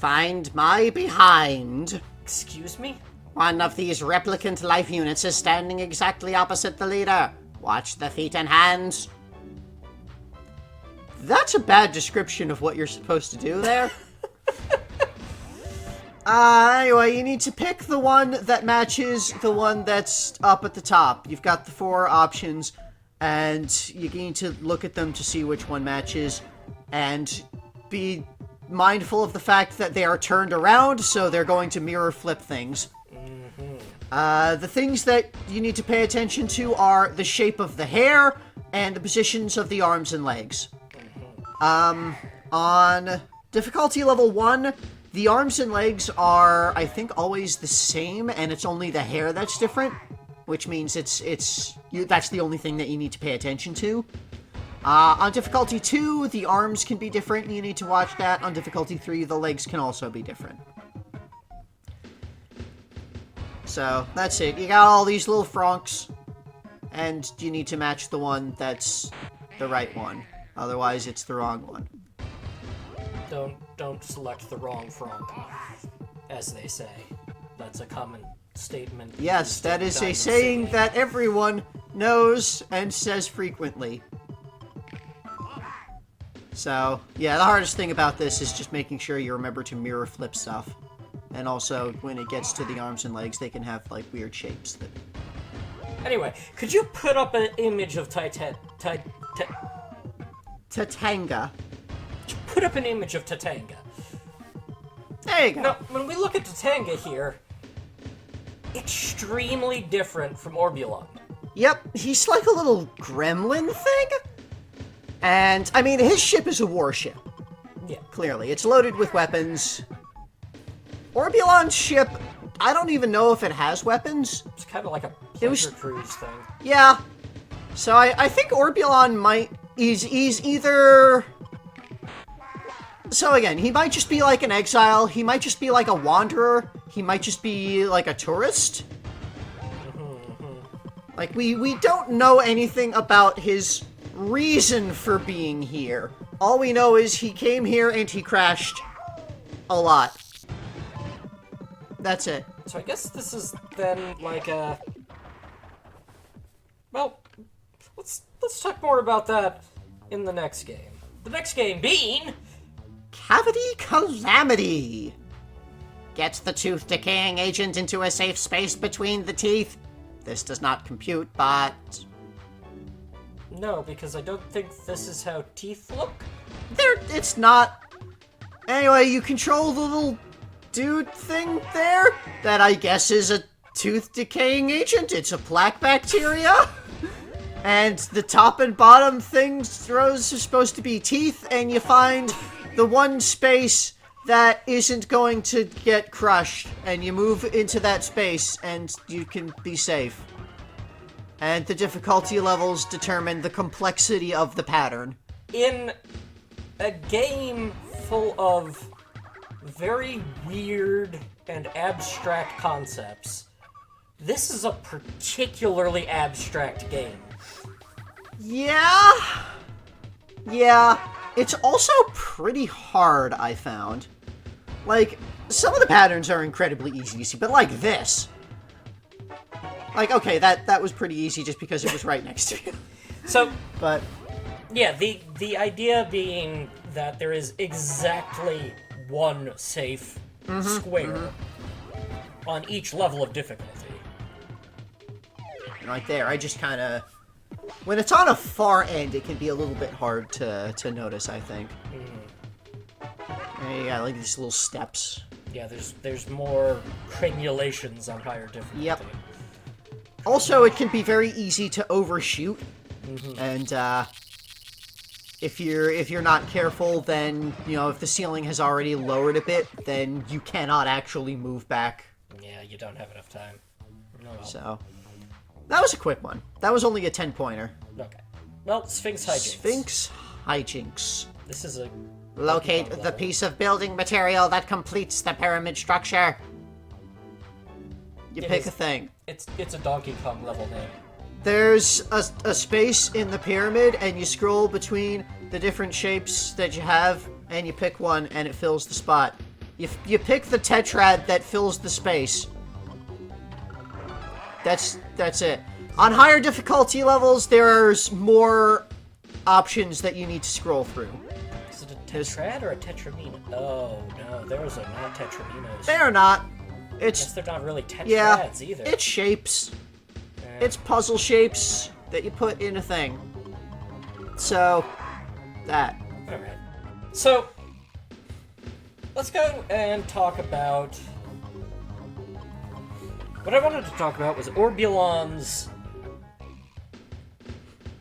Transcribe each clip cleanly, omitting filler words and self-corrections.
Find my behind. Excuse me? One of these replicant life units is standing exactly opposite the leader. Watch the feet and hands. That's a bad description of what you're supposed to do there. Anyway, you need to pick the one that matches the one that's up at the top. You've got the 4 options, and you need to look at them to see which one matches, and be mindful of the fact that they are turned around, so they're going to mirror flip things. The things that you need to pay attention to are the shape of the hair and the positions of the arms and legs. On difficulty level 1, the arms and legs are, I think, always the same, and it's only the hair that's different, which means that's the only thing that you need to pay attention to. On difficulty 2, the arms can be different, and you need to watch that. On difficulty 3, the legs can also be different. So, that's it. You got all these little fronks, and you need to match the one that's the right one. Otherwise, it's the wrong one. Don't select the wrong front, as they say. That's a common statement. Yes, that is a saying that everyone knows and says frequently. So, yeah, the hardest thing about this is just making sure you remember to mirror flip stuff. And also, when it gets to the arms and legs, they can have, like, weird shapes. Anyway, could you put up an image of Tatanga. Put up an image of Tatanga. There you go. Now, when we look at Tatanga here, extremely different from Orbulon. Yep, he's like a little gremlin thing. And, I mean, his ship is a warship. Yeah. Clearly. It's loaded with weapons. Orbulon's ship, I don't even know if it has weapons. It's kind of like a pleasure cruise thing. Yeah. So I think Orbulon is either... So again, he might just be like an exile, he might just be like a wanderer, he might just be like a tourist. Like, we don't know anything about his reason for being here. All we know is he came here and he crashed a lot. That's it. So I guess this is then like a... Well, let's talk more about that in the next game. The next game being... Cavity Calamity! Get the tooth decaying agent into a safe space between the teeth. This does not compute, but... No, because I don't think this is how teeth look. It's not. Anyway, you control the little dude thing there. That I guess is a tooth decaying agent. It's a plaque bacteria. And the top and bottom things rows are supposed to be teeth, and you find the one space that isn't going to get crushed, and you move into that space, and you can be safe. And the difficulty levels determine the complexity of the pattern. In a game full of very weird and abstract concepts, this is a particularly abstract game. Yeah. It's also pretty hard, I found. Like, some of the patterns are incredibly easy to see, but like this. Like, okay, that was pretty easy just because it was right next to you. So, but yeah, the idea being that there is exactly one safe square on each level of difficulty. Right there, I just kind of... When it's on a far end, it can be a little bit hard to notice, I think. And you got like these little steps. Yeah, there's more crenulations on higher difficulty. Yep. Also, it can be very easy to overshoot, and if you're not careful, then if the ceiling has already lowered a bit, then you cannot actually move back. Yeah, you don't have enough time. Oh, well. So that was a quick one. That was only a 10-pointer. Okay. Well, Sphinx Hijinks. Sphinx Hijinks. This is a... Locate the piece of building material that completes the pyramid structure. You pick a thing. It's a Donkey Kong level name. There's a space in the pyramid, and you scroll between the different shapes that you have, and you pick one, and it fills the spot. You pick the tetrad that fills the space. That's it. On higher difficulty levels, there's more options that you need to scroll through. Is it a tetrad or a tetramino? Oh, no, those are not tetraminos. They're not. I guess they're not really tetrads yeah, either. It's shapes. It's puzzle shapes that you put in a thing. So, that. Alright. So, let's go and talk about... What I wanted to talk about was Orbulon's...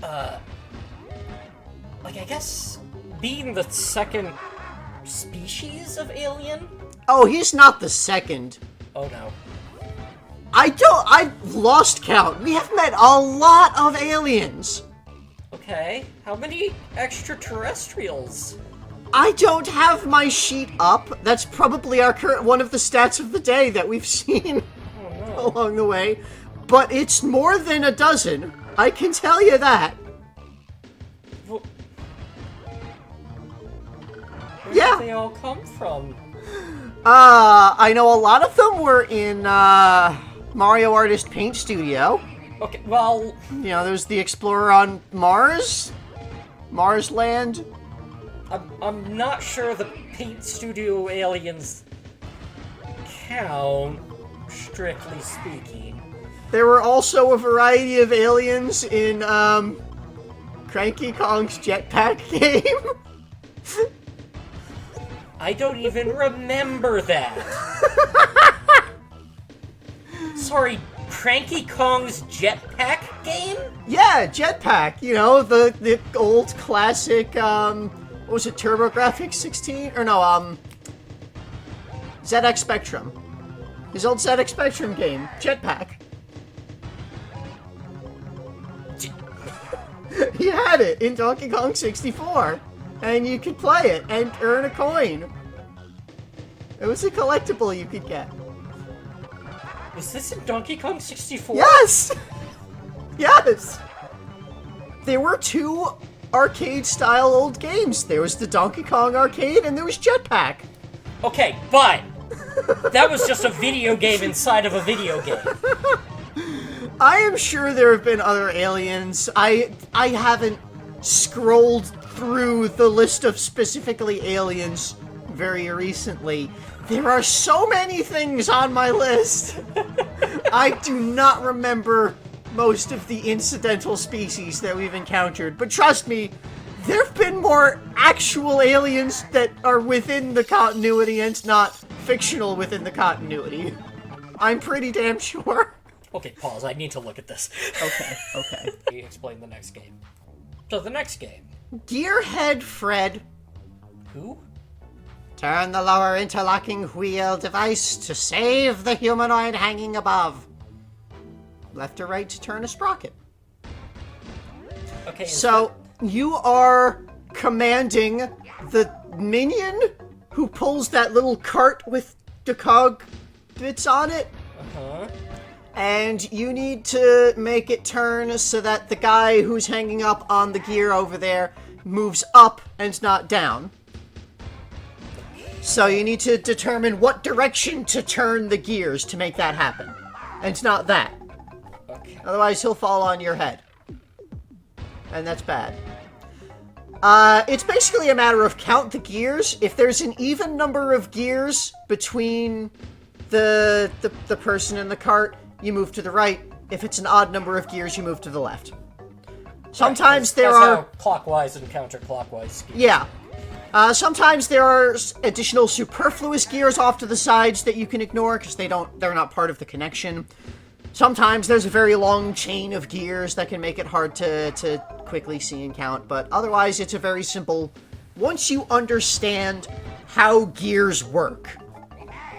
like, I guess, being the second species of alien? Oh, he's not the second. Oh, no. I've lost count. We have met a lot of aliens. Okay, how many extraterrestrials? I don't have my sheet up. That's probably our current one of the stats of the day that we've seen along the way. But it's more than a dozen. I can tell you that. Where yeah. did they all come from? I know a lot of them were in, Mario Artist Paint Studio. Okay, well... You know, there's the Explorer on Mars. Mars Land. I'm not sure the Paint Studio aliens count, strictly speaking. There were also a variety of aliens in, Cranky Kong's Jetpack game. I don't even remember that. Sorry, Cranky Kong's Jetpack game? Yeah, Jetpack. You know, the old classic, what was it, TurboGrafx 16? Or no, ZX Spectrum. His old ZX Spectrum game, Jetpack. He had it in Donkey Kong 64. And you could play it and earn a coin. It was a collectible you could get. Was this in Donkey Kong 64? Yes! Yes! There were two arcade-style old games. There was the Donkey Kong arcade and there was Jetpack. Okay, but that was just a video game inside of a video game. I am sure there have been other aliens. I haven't scrolled through the list of specifically aliens very recently. There are so many things on my list. I do not remember most of the incidental species that we've encountered, but trust me, there have been more actual aliens that are within the continuity and not fictional within the continuity. I'm pretty damn sure. Okay, pause. I need to look at this. Okay. You explain the next game. So the next game. Gearhead Fred. Who? Turn the lower interlocking wheel device to save the humanoid hanging above. Left or right to turn a sprocket. Okay. So, you are commanding the minion who pulls that little cart with the cog bits on it. Uh-huh. And you need to make it turn so that the guy who's hanging up on the gear over there moves up and not down. So you need to determine what direction to turn the gears to make that happen. And not that. Okay. Otherwise he'll fall on your head. And that's bad. It's basically a matter of count the gears. If there's an even number of gears between the person in the cart, you move to the right. If it's an odd number of gears, you move to the left. Sometimes there are... How clockwise and counterclockwise gears. Yeah. Sometimes there are additional superfluous gears off to the sides that you can ignore because they're not part of the connection. Sometimes there's a very long chain of gears that can make it hard to quickly see and count, but otherwise it's a very simple... Once you understand how gears work,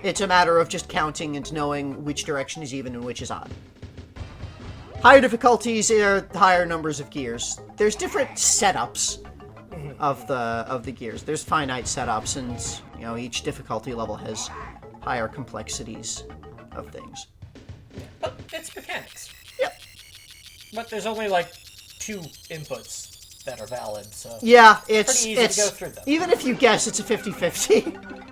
it's a matter of just counting and knowing which direction is even and which is odd. Higher difficulties are higher numbers of gears. There's different setups of the gears. There's finite setups, and you know each difficulty level has higher complexities of things. But it's mechanics. Yep. But there's only like 2 inputs that are valid, so yeah, it's pretty easy to go through them. Even if you guess, it's a 50-50.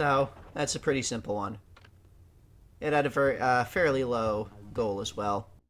So, that's a pretty simple one. It had a very fairly low goal as well.